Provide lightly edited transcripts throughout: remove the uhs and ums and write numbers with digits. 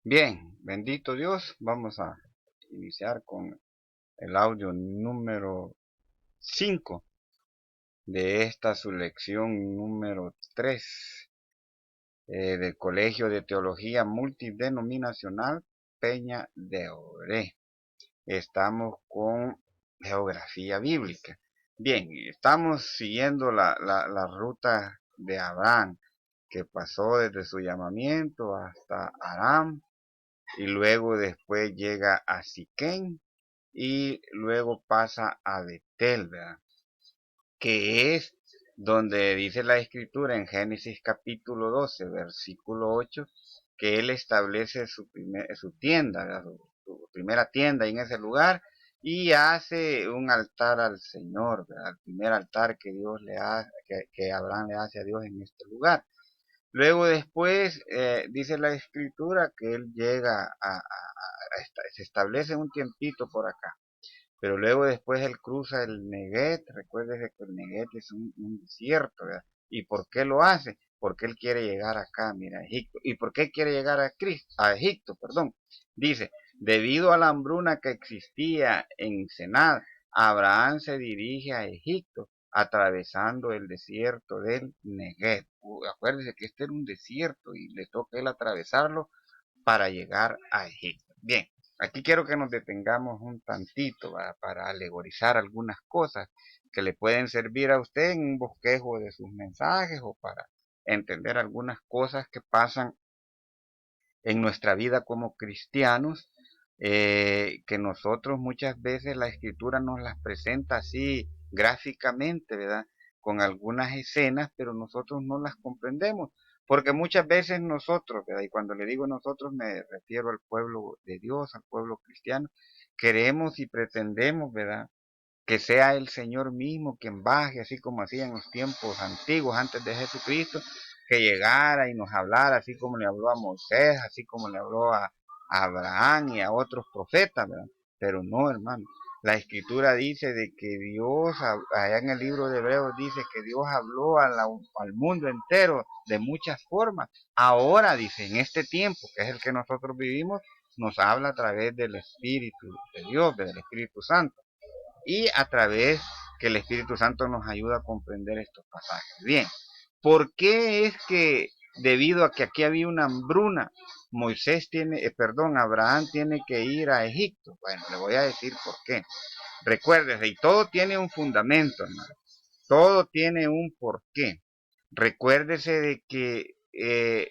Bien, bendito Dios, vamos a iniciar con el audio número 5 de esta su lección número 3 del Colegio de Teología Multidenominacional Peña de Oré. Estamos con geografía bíblica. Bien, estamos siguiendo la ruta de Abraham, que pasó desde su llamamiento hasta Aram, y luego después llega a Siquén y luego pasa a Betel, ¿verdad? Que es donde dice la escritura en Génesis capítulo 12, versículo 8, que él establece su tienda, ¿verdad? Su primera tienda en ese lugar, y hace un altar al Señor, ¿verdad? El primer altar que Dios le hace, que Abraham le hace a Dios en este lugar. Luego después dice la escritura que él llega se establece un tiempito por acá, pero luego después él cruza el Neguet. Recuérdese que el Neguet es un desierto, ¿verdad? ¿Y por qué lo hace? Porque él quiere llegar acá, mira, a Egipto. ¿Y por qué quiere llegar a Egipto? Perdón. Dice, debido a la hambruna que existía en Senad, Abraham se dirige a Egipto atravesando el desierto del Negev. Acuérdese que este era un desierto y le toca a él atravesarlo para llegar a Egipto. Bien, aquí quiero que nos detengamos un tantito, ¿va? Para alegorizar algunas cosas que le pueden servir a usted en un bosquejo de sus mensajes o para entender algunas cosas que pasan en nuestra vida como cristianos, que nosotros muchas veces la escritura nos las presenta así gráficamente, ¿verdad? Con algunas escenas, pero nosotros no las comprendemos, porque muchas veces nosotros, ¿verdad? Y cuando le digo nosotros me refiero al pueblo de Dios, al pueblo cristiano, queremos y pretendemos, ¿verdad? Que sea el Señor mismo quien baje, así como hacía en los tiempos antiguos, antes de Jesucristo, que llegara y nos hablara, así como le habló a Moisés, así como le habló a Abraham y a otros profetas, ¿verdad? Pero no, hermano. La escritura dice de que Dios, allá en el libro de Hebreos dice que Dios habló al mundo entero de muchas formas. Ahora dice, en este tiempo, que es el que nosotros vivimos, nos habla a través del Espíritu de Dios, del Espíritu Santo, y a través que el Espíritu Santo nos ayuda a comprender estos pasajes. Bien, ¿por qué es que debido a que aquí había una hambruna, Abraham tiene que ir a Egipto? Bueno, le voy a decir por qué. Recuérdese, y todo tiene un fundamento, hermano. Todo tiene un porqué. Recuérdese de que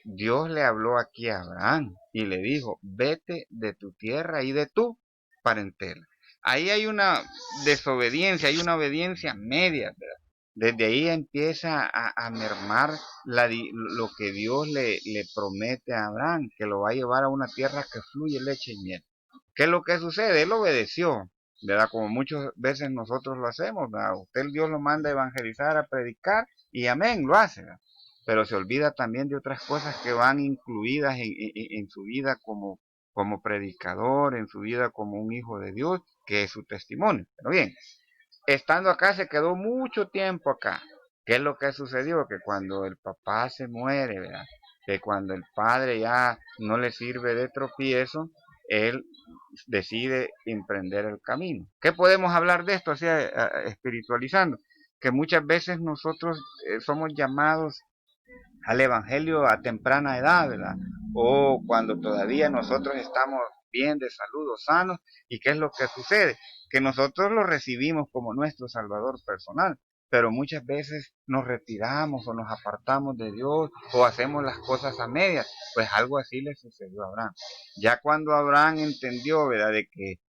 Dios le habló aquí a Abraham y le dijo, vete de tu tierra y de tu parentela. Ahí hay una desobediencia, hay una obediencia media, ¿verdad? Desde ahí empieza a mermar lo que Dios le promete a Abraham, que lo va a llevar a una tierra que fluye leche y miel. ¿Qué es lo que sucede? Él obedeció, ¿verdad? Como muchas veces nosotros lo hacemos, ¿verdad? Usted, Dios lo manda a evangelizar, a predicar, y amén, lo hace, ¿verdad? Pero se olvida también de otras cosas que van incluidas en su vida como predicador, en su vida como un hijo de Dios, que es su testimonio. Pero bien, estando acá se quedó mucho tiempo acá. ¿Qué es lo que sucedió? Que cuando el papá se muere, ¿verdad? Que cuando el padre ya no le sirve de tropiezo, él decide emprender el camino. ¿Qué podemos hablar de esto, así espiritualizando? Que muchas veces nosotros somos llamados al evangelio a temprana edad, ¿verdad? O cuando todavía nosotros estamos bien de salud o sanos. ¿Y qué es lo que sucede? Que nosotros lo recibimos como nuestro Salvador personal, pero muchas veces nos retiramos o nos apartamos de Dios o hacemos las cosas a medias. Pues algo así le sucedió a Abraham. Ya cuando Abraham entendió, ¿verdad?,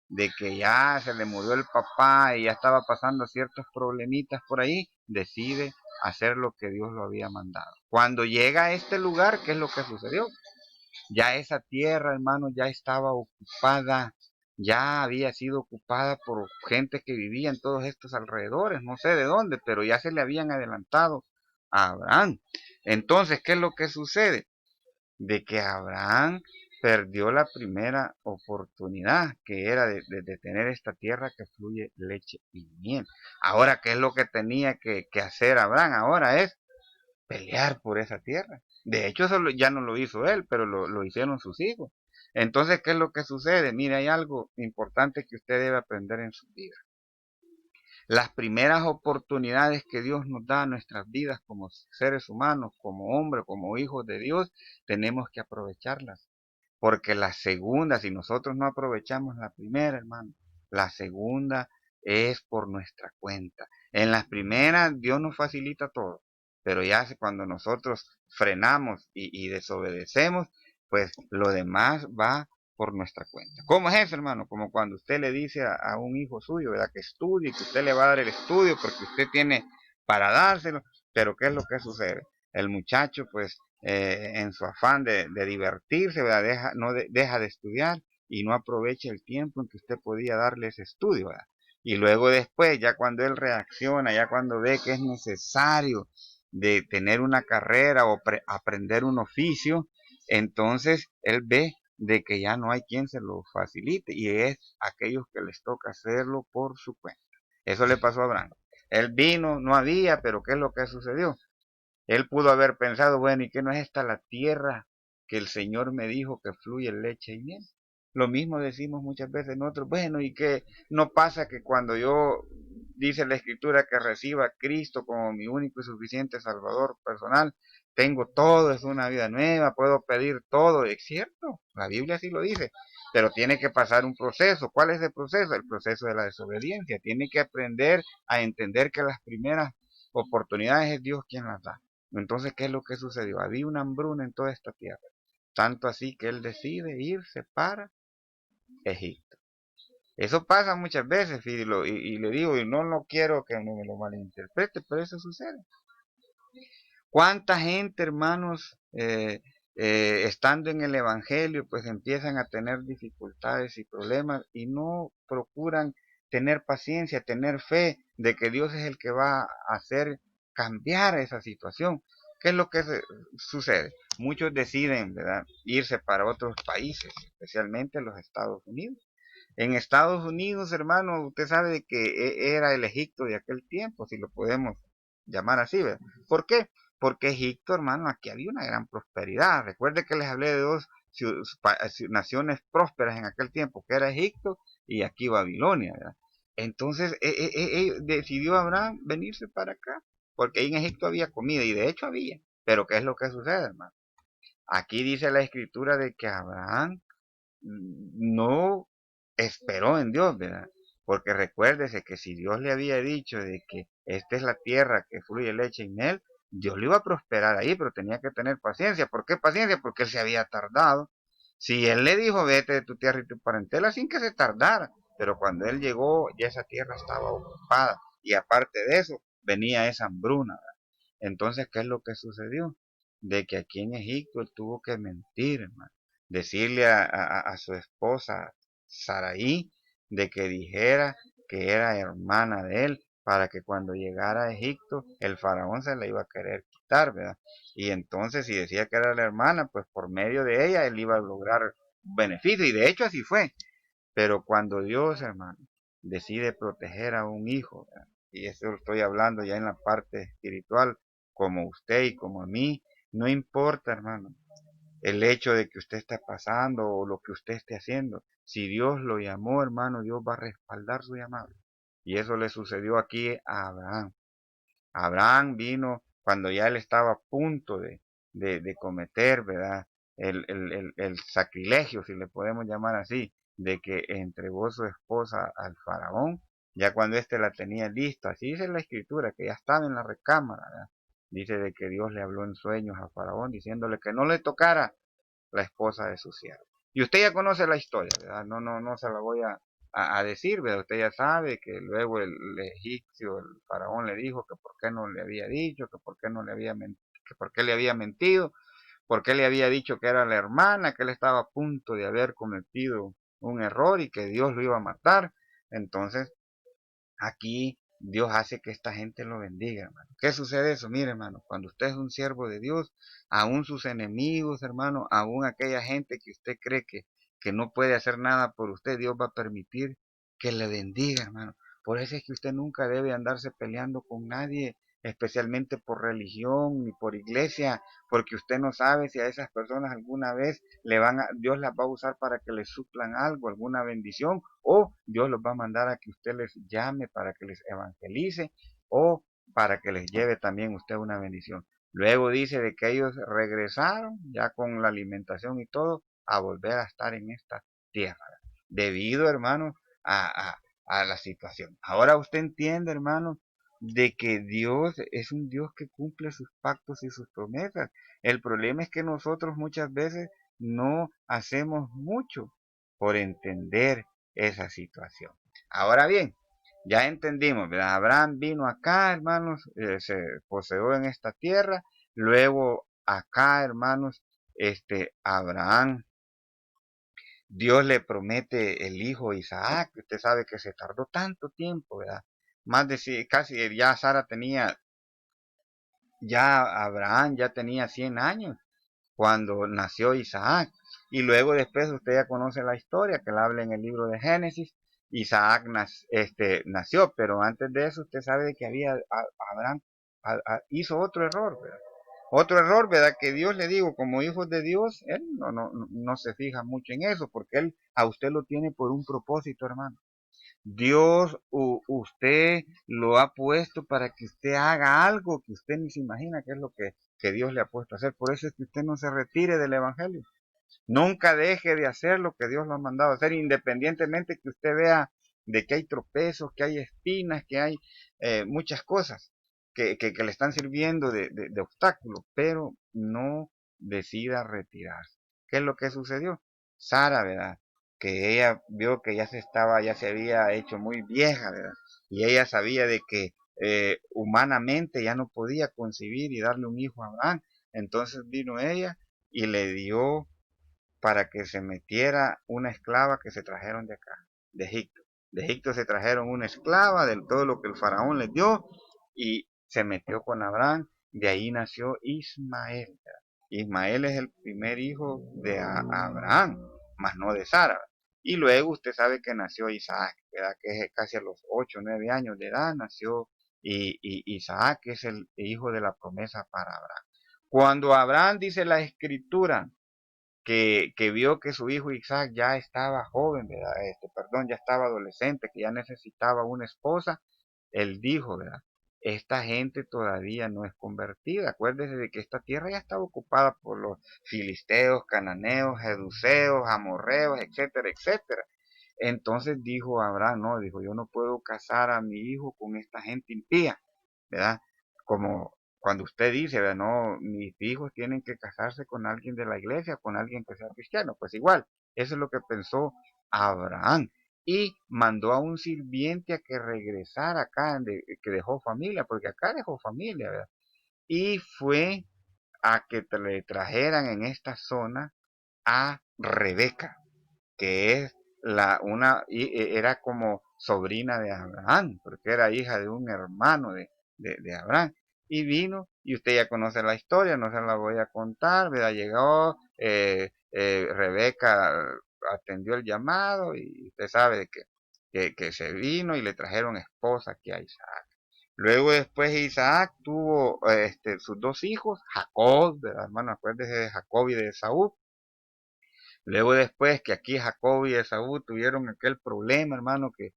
de que ya se le murió el papá y ya estaba pasando ciertos problemitas por ahí, decide hacer lo que Dios lo había mandado. Cuando llega a este lugar, ¿qué es lo que sucedió? Ya esa tierra, hermano, ya estaba ocupada, ya había sido ocupada por gente que vivía en todos estos alrededores, no sé de dónde, pero ya se le habían adelantado a Abraham. Entonces, ¿qué es lo que sucede? De que Abraham perdió la primera oportunidad, que era de tener esta tierra que fluye leche y miel. Ahora, ¿qué es lo que tenía que hacer Abraham? Ahora es pelear por esa tierra. De hecho, eso ya no lo hizo él, pero lo hicieron sus hijos. Entonces, ¿qué es lo que sucede? Mire, hay algo importante que usted debe aprender en su vida. Las primeras oportunidades que Dios nos da a nuestras vidas como seres humanos, como hombres, como hijos de Dios, tenemos que aprovecharlas. Porque la segunda, si nosotros no aprovechamos la primera, hermano, la segunda es por nuestra cuenta. En las primeras Dios nos facilita todo, pero ya cuando nosotros frenamos y desobedecemos, pues lo demás va por nuestra cuenta. ¿Cómo es eso, hermano? Como cuando usted le dice a un hijo suyo, ¿verdad? Que estudie, que usted le va a dar el estudio porque usted tiene para dárselo, pero ¿qué es lo que sucede? El muchacho, pues, en su afán de divertirse, ¿verdad? Deja de estudiar y no aprovecha el tiempo en que usted podía darle ese estudio, ¿verdad? Y luego después, ya cuando él reacciona, ya cuando ve que es necesario de tener una carrera o aprender un oficio, entonces él ve de que ya no hay quien se lo facilite y es aquellos que les toca hacerlo por su cuenta. Eso le pasó a Abraham. Él vino, no había, pero ¿qué es lo que sucedió? Él pudo haber pensado, bueno, ¿y qué no es esta la tierra que el Señor me dijo que fluye leche y miel? Lo mismo decimos muchas veces nosotros, bueno, ¿y qué no pasa que cuando yo, dice la Escritura, que reciba a Cristo como mi único y suficiente Salvador personal, tengo todo, es una vida nueva, puedo pedir todo? Es cierto, la Biblia sí lo dice, pero tiene que pasar un proceso. ¿Cuál es el proceso? El proceso de la desobediencia. Tiene que aprender a entender que las primeras oportunidades es Dios quien las da. Entonces, ¿qué es lo que sucedió? Había una hambruna en toda esta tierra. Tanto así que él decide irse para Egipto. Eso pasa muchas veces, y le digo, y no lo quiero que me lo malinterprete, pero eso sucede. ¿Cuánta gente, hermanos, estando en el Evangelio, pues empiezan a tener dificultades y problemas y no procuran tener paciencia, tener fe de que Dios es el que va a hacer cambiar esa situación? ¿Qué es lo que sucede? Muchos deciden, ¿verdad?, irse para otros países, especialmente los Estados Unidos. En Estados Unidos, hermano, usted sabe que era el Egipto de aquel tiempo, si lo podemos llamar así, ¿verdad? ¿Por qué? Porque Egipto, hermano, aquí había una gran prosperidad. Recuerde que les hablé de dos naciones prósperas en aquel tiempo, que era Egipto y aquí Babilonia, ¿verdad? Entonces decidió Abraham venirse para acá, porque ahí en Egipto había comida, y de hecho había. Pero ¿qué es lo que sucede, hermano? Aquí dice la escritura de que Abraham no esperó en Dios, ¿verdad? Porque recuérdese que si Dios le había dicho de que esta es la tierra que fluye leche y miel, Dios le iba a prosperar ahí, pero tenía que tener paciencia. ¿Por qué paciencia? Porque él se había tardado. Si él le dijo, vete de tu tierra y tu parentela, sin que se tardara, pero cuando él llegó, ya esa tierra estaba ocupada. Y aparte de eso, venía esa hambruna, ¿verdad? Entonces, ¿qué es lo que sucedió? De que aquí en Egipto él tuvo que mentir, hermano. Decirle a su esposa Saraí de que dijera que era hermana de él, para que cuando llegara a Egipto el faraón se la iba a querer quitar, ¿verdad? Y entonces si decía que era la hermana, pues por medio de ella él iba a lograr un beneficio, y de hecho así fue. Pero cuando Dios, hermano, decide proteger a un hijo, ¿verdad?, y eso lo estoy hablando ya en la parte espiritual, como usted y como a mí, no importa, hermano, el hecho de que usted esté pasando o lo que usted esté haciendo. Si Dios lo llamó, hermano, Dios va a respaldar su llamado. Y eso le sucedió aquí a Abraham. Abraham vino cuando ya él estaba a punto de cometer, ¿verdad?, el sacrilegio, si le podemos llamar así, de que entregó su esposa al faraón, ya cuando éste la tenía lista. Así dice la escritura, que ya estaba en la recámara, ¿verdad? Dice de que Dios le habló en sueños a faraón diciéndole que no le tocara la esposa de su siervo. Y usted ya conoce la historia, ¿verdad? No se la voy a decir, ¿verdad? Usted ya sabe que luego el egipcio, el faraón, le dijo que por qué no le había dicho, que por qué no le había que por qué le había mentido, por qué le había dicho que era la hermana, que él estaba a punto de haber cometido un error y que Dios lo iba a matar. Entonces, aquí Dios hace que esta gente lo bendiga, hermano. ¿Qué sucede eso? Mire, hermano, cuando usted es un siervo de Dios, aún sus enemigos, hermano, aún aquella gente que usted cree que no puede hacer nada por usted, Dios va a permitir que le bendiga, hermano. Por eso es que usted nunca debe andarse peleando con nadie especialmente por religión ni por iglesia, porque usted no sabe si a esas personas alguna vez Dios las va a usar para que les suplan algo, alguna bendición, o Dios los va a mandar a que usted les llame para que les evangelice, o para que les lleve también usted una bendición. Luego dice de que ellos regresaron ya con la alimentación y todo a volver a estar en esta tierra, debido, hermanos, a la situación. Ahora usted entiende, hermano, de que Dios es un Dios que cumple sus pactos y sus promesas. El problema es que nosotros muchas veces no hacemos mucho por entender esa situación. Ahora bien, ya entendimos, ¿verdad? Abraham vino acá, hermanos, se poseó en esta tierra, luego acá, hermanos, Abraham, Dios le promete el hijo Isaac. Usted sabe que se tardó tanto tiempo, ¿verdad? Más de casi ya Sara tenía, ya Abraham ya tenía 100 años cuando nació Isaac. Y luego después usted ya conoce la historia que la habla en el libro de Génesis. Isaac nació, pero antes de eso usted sabe de que Abraham hizo otro error, ¿verdad? Otro error, ¿verdad? Que Dios le digo, como hijos de Dios, él no se fija mucho en eso, porque él a usted lo tiene por un propósito, hermano. Dios, usted lo ha puesto para que usted haga algo que usted ni se imagina que es lo que Dios le ha puesto a hacer. Por eso es que usted no se retire del Evangelio. Nunca deje de hacer lo que Dios lo ha mandado a hacer, independientemente que usted vea de que hay tropezos, que hay espinas, que hay muchas cosas que le están sirviendo de obstáculo, pero no decida retirarse. ¿Qué es lo que sucedió? Sara, ¿verdad? Que ella vio que ya se había hecho muy vieja, ¿verdad? Y ella sabía de que humanamente ya no podía concebir y darle un hijo a Abraham. Entonces vino ella y le dio para que se metiera una esclava que se trajeron de acá, de Egipto. De Egipto se trajeron una esclava de todo lo que el faraón les dio y se metió con Abraham. De ahí nació Ismael. Ismael es el primer hijo de Abraham, más no de Sara. Y luego usted sabe que nació Isaac, ¿verdad? Que es casi a los 8 o 9 años de edad nació Isaac, que es el hijo de la promesa para Abraham. Cuando Abraham dice la escritura que vio que su hijo Isaac ya estaba joven, ¿verdad? Perdón, ya estaba adolescente, que ya necesitaba una esposa, él dijo, ¿verdad? Esta gente todavía no es convertida. Acuérdese de que esta tierra ya estaba ocupada por los filisteos, cananeos, jeduseos, amorreos, etcétera, etcétera. Entonces dijo Abraham, no, dijo, yo no puedo casar a mi hijo con esta gente impía, ¿verdad? Como cuando usted dice, ¿verdad? No, mis hijos tienen que casarse con alguien de la iglesia, con alguien que sea cristiano, pues igual, eso es lo que pensó Abraham. Y mandó a un sirviente a que regresara acá, que dejó familia, porque acá dejó familia, ¿verdad? Y fue a que le trajeran en esta zona a Rebeca, que es era como sobrina de Abraham, porque era hija de un hermano de Abraham. Y vino, y usted ya conoce la historia, no se la voy a contar, ¿verdad? Llegó, Rebeca atendió el llamado, y usted sabe que se vino y le trajeron esposa aquí a Isaac. Luego después Isaac tuvo sus dos hijos, Jacob, ¿verdad, hermano? Acuérdese de Jacob y de Esaú. Luego después que aquí Jacob y Esaú tuvieron aquel problema, hermano, que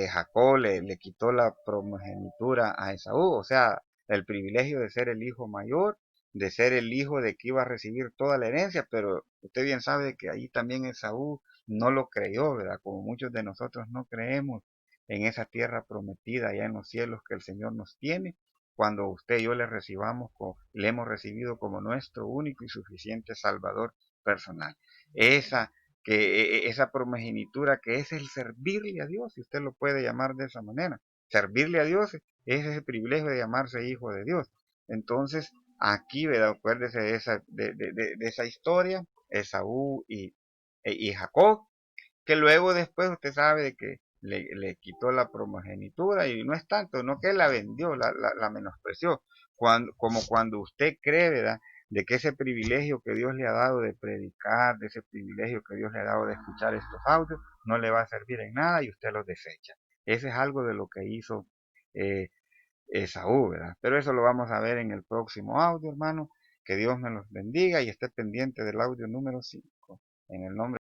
Jacob le quitó la primogenitura a Esaú, o sea, el privilegio de ser el hijo mayor, de ser el hijo de que iba a recibir toda la herencia, pero usted bien sabe que ahí también Esaú no lo creyó, ¿verdad? Como muchos de nosotros no creemos en esa tierra prometida allá en los cielos que el Señor nos tiene, cuando usted y yo le hemos recibido como nuestro único y suficiente Salvador personal. Esa, esa primogenitura que es el servirle a Dios, si usted lo puede llamar de esa manera. Servirle a Dios es ese privilegio de llamarse hijo de Dios. Entonces, aquí, ¿verdad? Acuérdese de esa historia, Esaú y Jacob, que luego después usted sabe de que le quitó la primogenitura y no es tanto, no que la vendió, la menospreció, como cuando usted cree, ¿verdad? De que ese privilegio que Dios le ha dado de predicar, de ese privilegio que Dios le ha dado de escuchar estos audios, no le va a servir en nada y usted los desecha. Ese es algo de lo que hizo Esaú, ¿verdad? Pero eso lo vamos a ver en el próximo audio, hermano. Que Dios me los bendiga y esté pendiente del audio número 5. En el nombre